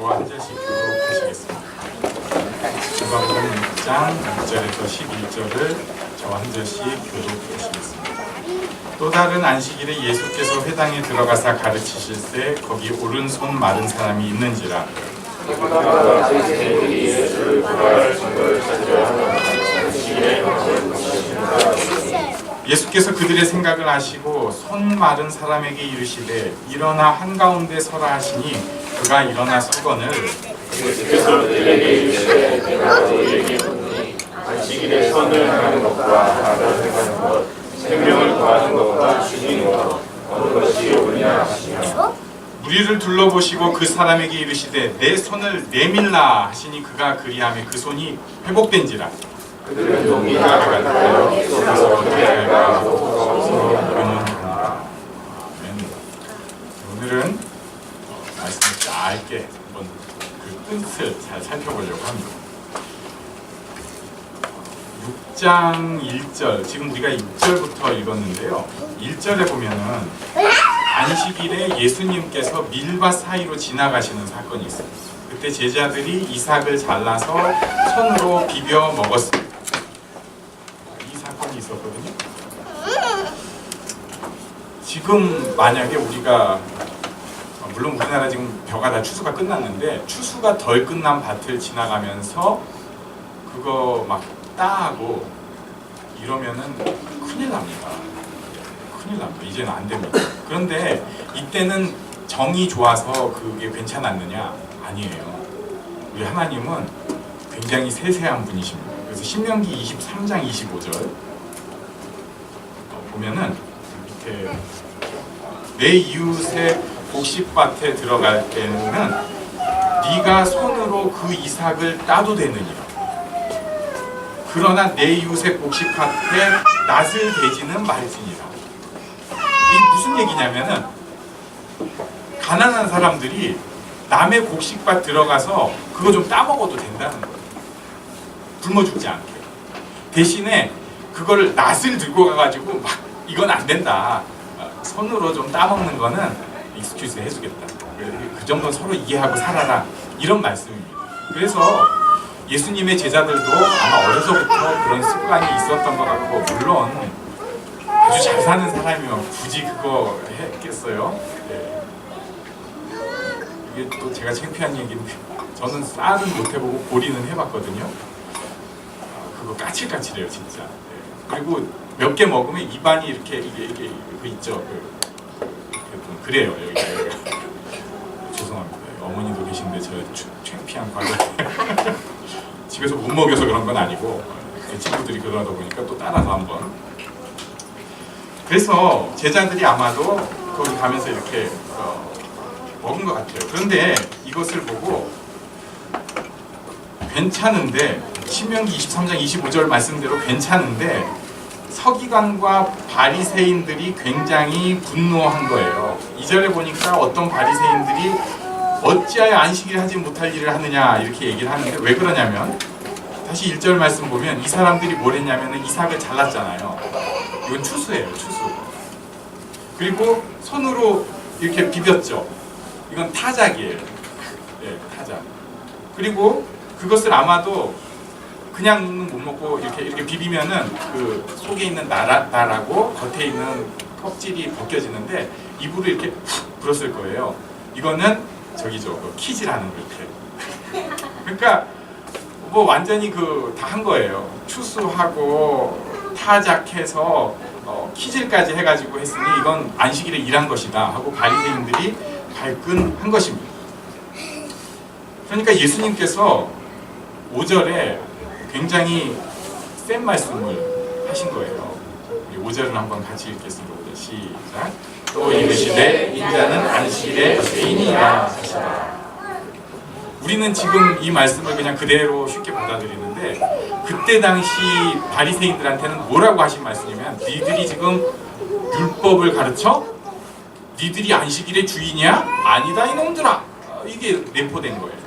저와 한 절씩 교독하시겠습니다. 누가복음 6장 6절에서 11절을 저와 한 절씩 교독하시겠습니다. 또 다른 안식일에 예수께서 회당에 들어가사 가르치실새 거기 오른손 마른 사람이 있는지라. 예수께서 그들의 생각을 아시고 손 마른 사람에게 이르시되 일어나 한가운데 서라 하시니 그가 일어나 서거늘 예수께서 그들에게 이르시되 내가 너희에게 묻니 안식일에 선을 하는 것과 악을 행하는 것 생명을 구하는 것과 죽이는 것 어느 것이 옳으냐 하시며 무리를 둘러보시고 그 사람에게 이르시되 내 손을 내밀라 하시니 그가 그리하며 그 손이 회복된지라. 그들은 동이 나아가는데요 그래서 어떻게 할까 의문합니다. 오늘은 말씀을 짧게 한번 그 뜻을 잘 살펴보려고 합니다. 6장 1절, 지금 우리가 6절부터 읽었는데요. 1절에 보면은 안식일에 예수님께서 밀밭 사이로 지나가시는 사건이 있어요. 그때 제자들이 이삭을 잘라서 손으로 비벼 먹었습니다. 이 사건이 있었거든요. 지금 만약에 우리가 물론 우리나라 지금 벼가 다 추수가 끝났는데 추수가 덜 끝난 밭을 지나가면서 그거 막 따하고 이러면은 큰일 납니다. 큰일 납니다. 이제는 안 됩니다. 그런데 이때는 정이 좋아서 그게 괜찮았느냐? 아니에요. 우리 하나님은 굉장히 세세한 분이십니다. 그래서 신명기 23장 25절 보면은 이렇게 내 이웃의 곡식밭에 들어갈 때는 네가 손으로 그 이삭을 따도 되느니라. 그러나 내 이웃의 곡식밭에 낫을 대지는 말지니라. 이게 무슨 얘기냐면은 가난한 사람들이 남의 곡식밭 들어가서 그거 좀 따먹어도 된다는 거예요. 굶어 죽지 않게. 대신에 그걸 낫을 들고 가가지고 막 이건 안 된다. 손으로 좀 따먹는 거는 익스큐즈 해주겠다. 그 정도는 서로 이해하고 살아라. 이런 말씀입니다. 그래서 예수님의 제자들도 아마 어려서부터 그런 습관이 있었던 것 같고, 물론 아주 잘 사는 사람이면 굳이 그거 했겠어요? 네. 이게 또 제가 창피한 얘기인데 저는 쌀은 못 해보고 보리는 해봤거든요. 그거 까칠까칠해요 진짜. 네. 그리고 몇 개 먹으면 입안이 이렇게 이게 그 있죠. 그래요. 여기가. 죄송합니다. 어머니도 계신데 저 창피한 과자 집에서 못 먹여서 그런 건 아니고 제 친구들이 그러다 보니까 또 따라서 한번. 그래서 제자들이 아마도 거기 가면서 이렇게 먹은 것 같아요. 그런데 이것을 보고 괜찮은데 신명기 23장 25절 말씀대로 괜찮은데 서기관과 바리새인들이 굉장히 분노한 거예요. 2절에 보니까 어떤 바리새인들이 어찌하여 안식일에 하지 못할 일을 하느냐 이렇게 얘기를 하는데 왜 그러냐면 다시 1절 말씀 보면 이 사람들이 뭘 했냐면 이삭을 잘랐잖아요. 이건 추수예요. 추수. 그리고 손으로 이렇게 비볐죠. 이건 타작이에요. 네, 타작. 그리고 그것을 아마도 그냥 못 먹고 이렇게 비비면은 그 속에 있는 날하고 겉에 있는 껍질이 벗겨지는데 입으로 이렇게 푹 불었을 거예요. 이거는 저기죠, 그 키즈라는 거 이렇게. 그러니까 뭐 완전히 그 다 한 거예요. 추수하고 타작해서 키질까지 해가지고 했으니 이건 안식일에 일한 것이다 하고 바리새인들이 발끈한 것입니다. 그러니까 예수님께서 5절에 굉장히 센 말씀을 하신 거예요. 우리 5절을 한번 같이 읽겠습니다. 시작. 또 이르시되 인자는 안식일의 주인이라 하시라. 우리는 지금 이 말씀을 그냥 그대로 쉽게 받아들이는데 그때 당시 바리새인들한테는 뭐라고 하신 말씀이냐면 니들이 지금 율법을 가르쳐? 니들이 안식일의 주인이야? 아니다 이놈들아. 이게 내포된 거예요.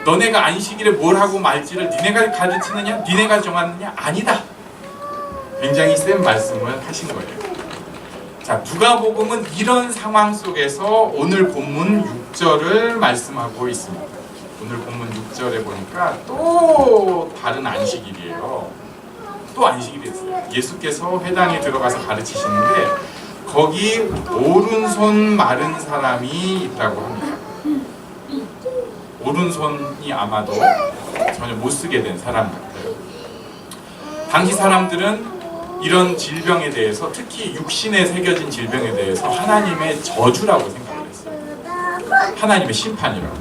너네가 안식일에 뭘 하고 말지를 니네가 가르치느냐? 니네가 정하느냐? 아니다. 굉장히 센 말씀을 하신 거예요. 자, 누가복음은 이런 상황 속에서 오늘 본문 6절을 말씀하고 있습니다. 오늘 본문 6절에 보니까 또 다른 안식일이에요. 또 안식일이었어요. 예수께서 회당에 들어가서 가르치시는데 거기 오른손 마른 사람이 있다고 합니다. 오른손이 아마도 전혀 못 쓰게 된 사람 같아요. 당시 사람들은 이런 질병에 대해서, 특히 육신에 새겨진 질병에 대해서 하나님의 저주라고 생각을 했어요. 하나님의 심판이라고.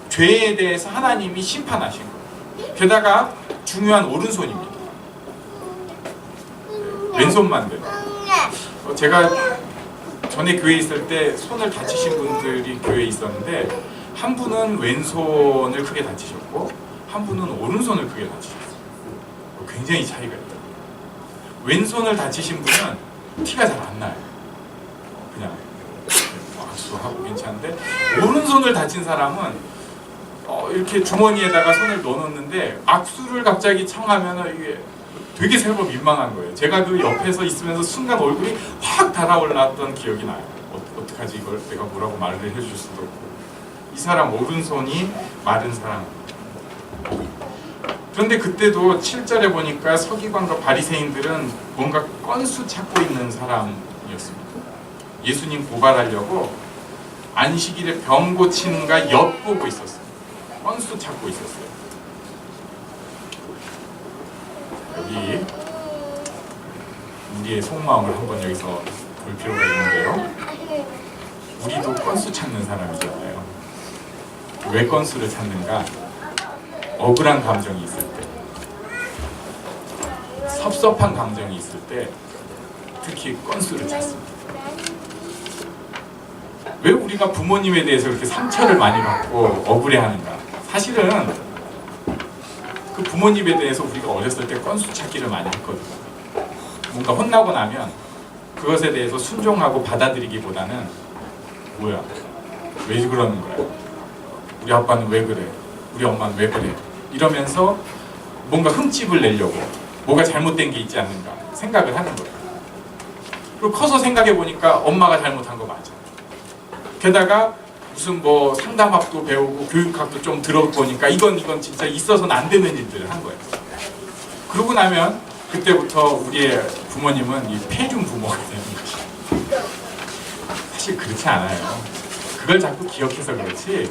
죄에 대해서 하나님이 심판하신 거예요. 게다가 중요한 오른손입니다. 왼손만 돼요. 제가 전에 교회에 있을 때 손을 다치신 분들이 교회에 있었는데 한 분은 왼손을 크게 다치셨고 한 분은 오른손을 크게 다치셨어요. 굉장히 차이가 있다. 왼손을 다치신 분은 티가 잘 안 나요. 그냥 악수하고 괜찮은데 오른손을 다친 사람은 이렇게 주머니에다가 손을 넣어놓는데 악수를 갑자기 청하면 이게 되게 새로 민망한 거예요. 제가 그 옆에서 있으면서 순간 얼굴이 확 달아올랐던 기억이 나요. 어떡하지 이걸 내가 뭐라고 말을 해줄 수도 없고. 이 사람 오른손이 마른 사람. 그런데 그때도 7절에 보니까 서기관과 바리새인들은 뭔가 건수 찾고 있는 사람이었습니다. 예수님 고발하려고 안식일에 병 고치는가 엿보고 있었어요. 건수 찾고 있었어요. 여기 우리의 속마음을 한번 여기서 볼 필요가 있는데요. 우리도 건수 찾는 사람이잖아요. 왜 건수를 찾는가? 억울한 감정이 있을 때, 섭섭한 감정이 있을 때 특히 건수를 찾습니다. 왜 우리가 부모님에 대해서 그렇게 상처를 많이 받고 억울해하는가? 사실은 그 부모님에 대해서 우리가 어렸을 때 건수 찾기를 많이 했거든요. 뭔가 혼나고 나면 그것에 대해서 순종하고 받아들이기보다는 뭐야? 왜 그러는 거야? 우리 아빠는 왜 그래? 우리 엄마는 왜 그래? 이러면서 뭔가 흠집을 내려고 뭐가 잘못된 게 있지 않는가 생각을 하는 거예요. 그리고 커서 생각해 보니까 엄마가 잘못한 거 맞아. 게다가 무슨 뭐 상담학도 배우고 교육학도 좀 들어보니까 이건 진짜 있어서는 안 되는 일들을 한 거예요. 그러고 나면 그때부터 우리의 부모님은 이 폐준 부모가 되는 것이. 사실 그렇지 않아요. 그걸 자꾸 기억해서 그렇지.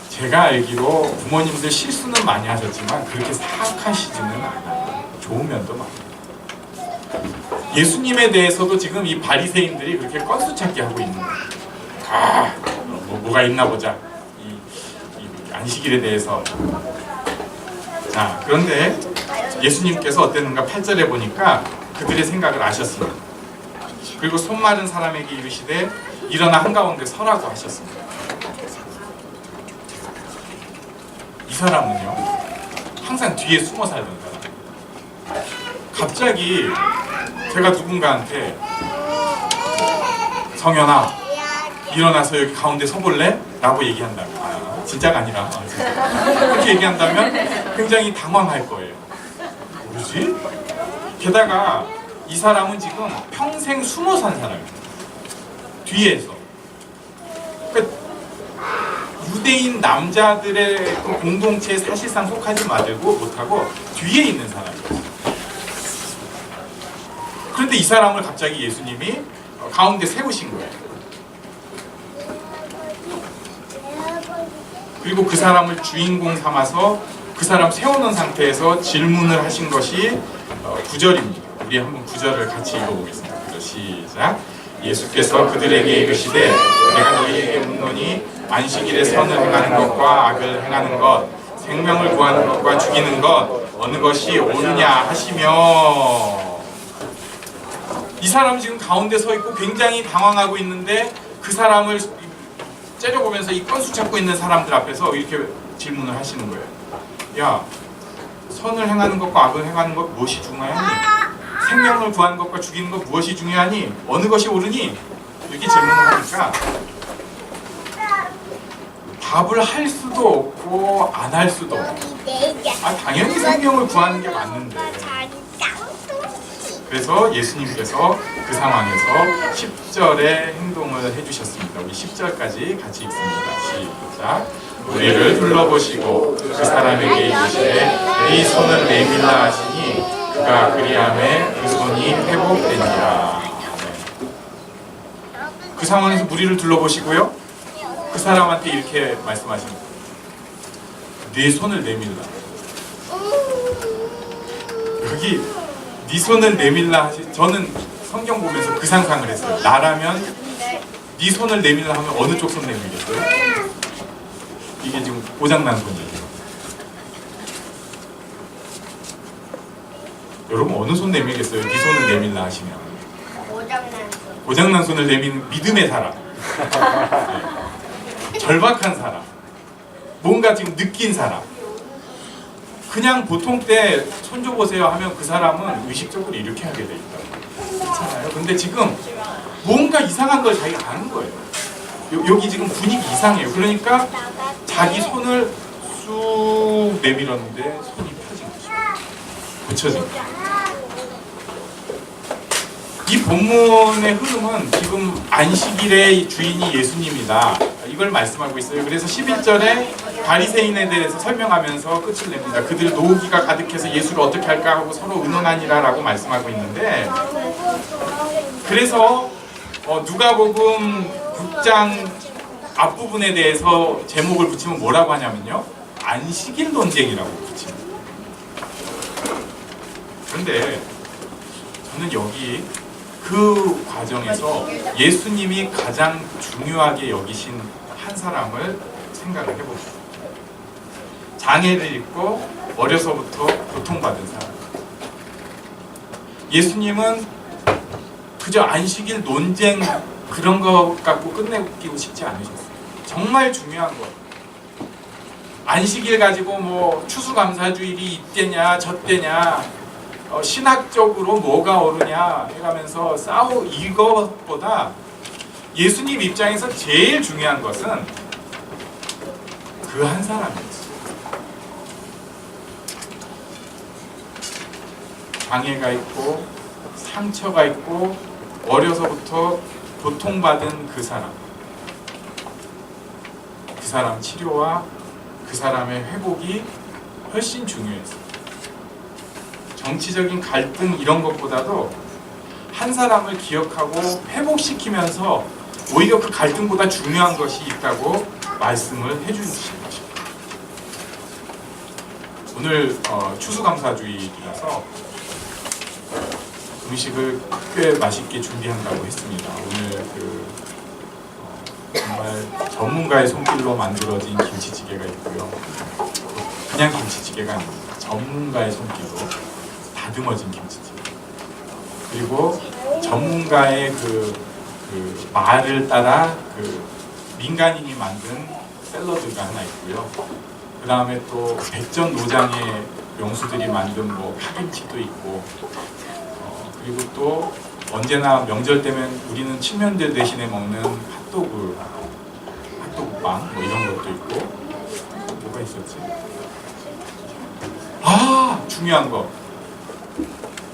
제가 알기로 부모님들 실수는 많이 하셨지만 그렇게 사악하시지는 않아요. 좋은 면도 많아요. 예수님에 대해서도 지금 이 바리새인들이 그렇게 건수 찾기 하고 있는 거예요. 뭐가 있나 보자. 이 안식일에 대해서. 자, 그런데 예수님께서 어땠는가 8절에 보니까 그들의 생각을 아셨습니다. 그리고 손 마른 사람에게 이르시되 일어나 한가운데 서라고 하셨습니다. 이 사람은요, 항상 뒤에 숨어 살던 사람. 갑자기 제가 누군가한테 성현아 일어나서 여기 가운데 서볼래? 라고 얘기한다면 진짜가 아니라 진짜. 그렇게 얘기한다면 굉장히 당황할 거예요. 뭐지? 게다가 이 사람은 지금 평생 숨어 산 사람이에요. 뒤에서. 그러니까 유대인 남자들의 그 공동체에 사실상 속하지 못하고 뒤에 있는 사람이에요. 그런데 이 사람을 갑자기 예수님이 가운데 세우신 거예요. 그리고 그 사람을 주인공 삼아서 그 사람 세우는 상태에서 질문을 하신 것이 9절입니다. 우리 한번 9절을 같이 읽어보겠습니다. 시작. 예수께서 그들에게 이르시되 내가 너희에게 묻노니 안식일에 선을 행하는 것과 악을 행하는 것, 생명을 구하는 것과 죽이는 것 어느 것이 옳으냐 하시며. 이 사람 지금 가운데 서 있고 굉장히 당황하고 있는데 그 사람을 째려보면서 이 건수 찾고 있는 사람들 앞에서 이렇게 질문을 하시는 거예요. 야, 선을 행하는 것과 악을 행하는 것 무엇이 중요하니? 생명을 구하는 것과 죽이는 것 무엇이 중요하니? 어느 것이 옳으니? 이렇게 질문을 하니까 답을 할 수도 없고 안 할 수도 없고. 당연히 생명을 구하는 게 맞는데. 그래서 예수님께서 그 상황에서 10절의 행동을 해주셨습니다. 우리 10절까지 같이 읽습니다. 시작. 우리를 둘러보시고 그 사람에게 이르시되 네 손을 내밀라 하시니 그가 그리함에 그 손이 회복되니라. 그 상황에서 우리를 둘러보시고요, 그 사람한테 이렇게 말씀하십니다. 네 손을 내밀라. 여기 네 손을 내밀라 하시. 저는 성경 보면서 그 상상을 했어요. 나라면 네 손을 내밀라 하면 어느 쪽 손 내밀겠어요? 이게 지금 고장난 손이에요. 여러분 어느 손 내밀겠어요? 네 손을 내밀라 하시면 고장난 손을 내미는 믿음의 사람, 네. 절박한 사람, 뭔가 지금 느낀 사람. 그냥 보통 때 손 줘보세요 하면 그 사람은 의식적으로 이렇게 하게 돼 있다. 그렇잖아요. 근데 지금 뭔가 이상한 걸 자기가 아는 거예요. 여기 지금 분위기 이상해요. 그러니까 자기 손을 쑥 내밀었는데 손이 펴진 거죠. 붙여진 거죠. 이 본문의 흐름은 지금 안식일의 주인이 예수님이다, 이걸 말씀하고 있어요. 그래서 11절에 바리새인에 대해서 설명하면서 끝을 냅니다. 그들 노기가 가득해서 예수를 어떻게 할까 하고 서로 의논하니라 라고 말씀하고 있는데, 그래서 누가복음 6장 앞부분에 대해서 제목을 붙이면 뭐라고 하냐면요, 안식일 논쟁이라고 붙입니다. 그런데 저는 여기 그 과정에서 예수님이 가장 중요하게 여기신 한 사람을 생각을 해봅니다. 장애를 입고 어려서부터 고통받은 사람. 예수님은 그저 안식일 논쟁 그런 거 갖고 끝내기고 싶지 않으셨어요. 정말 중요한 거. 안식일 가지고 뭐 추수감사주일이 이때냐 저때냐, 신학적으로 뭐가 옳으냐 해가면서 이것보다 예수님 입장에서 제일 중요한 것은 그 한 사람이었어요. 장애가 있고 상처가 있고 어려서부터 고통받은 그 사람, 그 사람 치료와 그 사람의 회복이 훨씬 중요했어요. 정치적인 갈등 이런 것보다도 한 사람을 기억하고 회복시키면서 오히려 그 갈등보다 중요한 것이 있다고 말씀을 해주신 것입니다. 오늘 추수감사주일이라서 음식을 꽤 맛있게 준비한다고 했습니다. 오늘 정말 전문가의 손길로 만들어진 김치찌개가 있고요. 그냥 김치찌개가 아닙니다. 전문가의 손길로 다듬어진 김치찌개. 그리고 전문가의 그 말을 따라 민간인이 만든 샐러드가 하나 있고요. 그 다음에 또 백전 노장의 명수들이 만든 뭐 파김치도 있고, 그리고 또 언제나 명절 때면 우리는 칠면조 대신에 먹는 핫도그빵 뭐 이런 것도 있고, 뭐가 있었지? 중요한 거,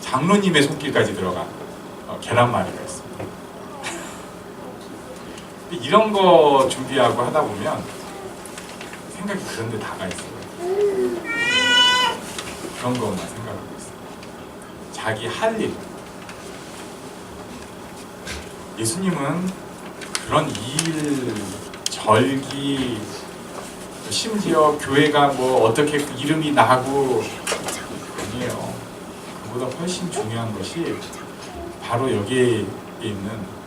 장로님의 손길까지 들어간 계란말이가 있습니다. 이런 거 준비하고 하다 보면 생각이 그런 데 다가 있어요. 그런 것만 생각하고 있어요. 자기 할 일. 예수님은 그런 일, 절기, 심지어 교회가 뭐 어떻게 이름이 나고, 아니에요. 그보다 훨씬 중요한 것이 바로 여기에 있는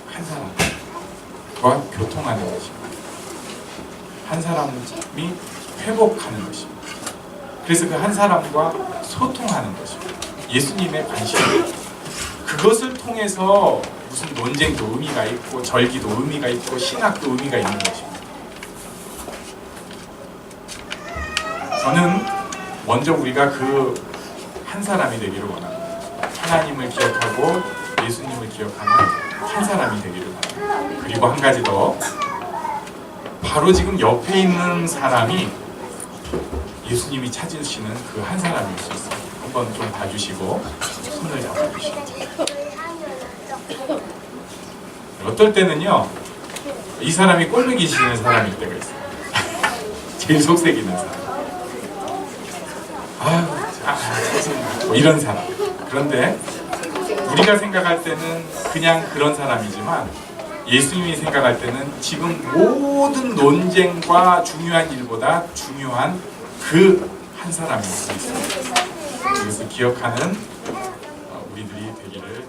한 사람과 교통하는 것입니다. 한 사람이 회복하는 것입니다. 그래서 그 한 사람과 소통하는 것입니다. 예수님의 관심은 그것을 통해서 무슨 논쟁도 의미가 있고 절기도 의미가 있고 신학도 의미가 있는 것입니다. 저는 먼저 우리가 그 한 사람이 되기를 원합니다. 하나님을 기억하고 예수님을 기억하는 한 사람이 되기를 원합니다. 그리고 한 가지 더, 바로 지금 옆에 있는 사람이 예수님이 찾으시는 그 한 사람일 수 있습니다. 한번 좀 봐주시고 손을 잡아주시고 어떨 때는요 이 사람이 꼴보기 싫은 사람일 때가 있어요. 제일 속색이는 사람. 뭐 이런 사람. 그런데 우리가 생각할 때는 그냥 그런 사람이지만 예수님이 생각할 때는 지금 모든 논쟁과 중요한 일보다 중요한 그 한 사람이 있습니다. 그래서 기억하는 우리들이 되기를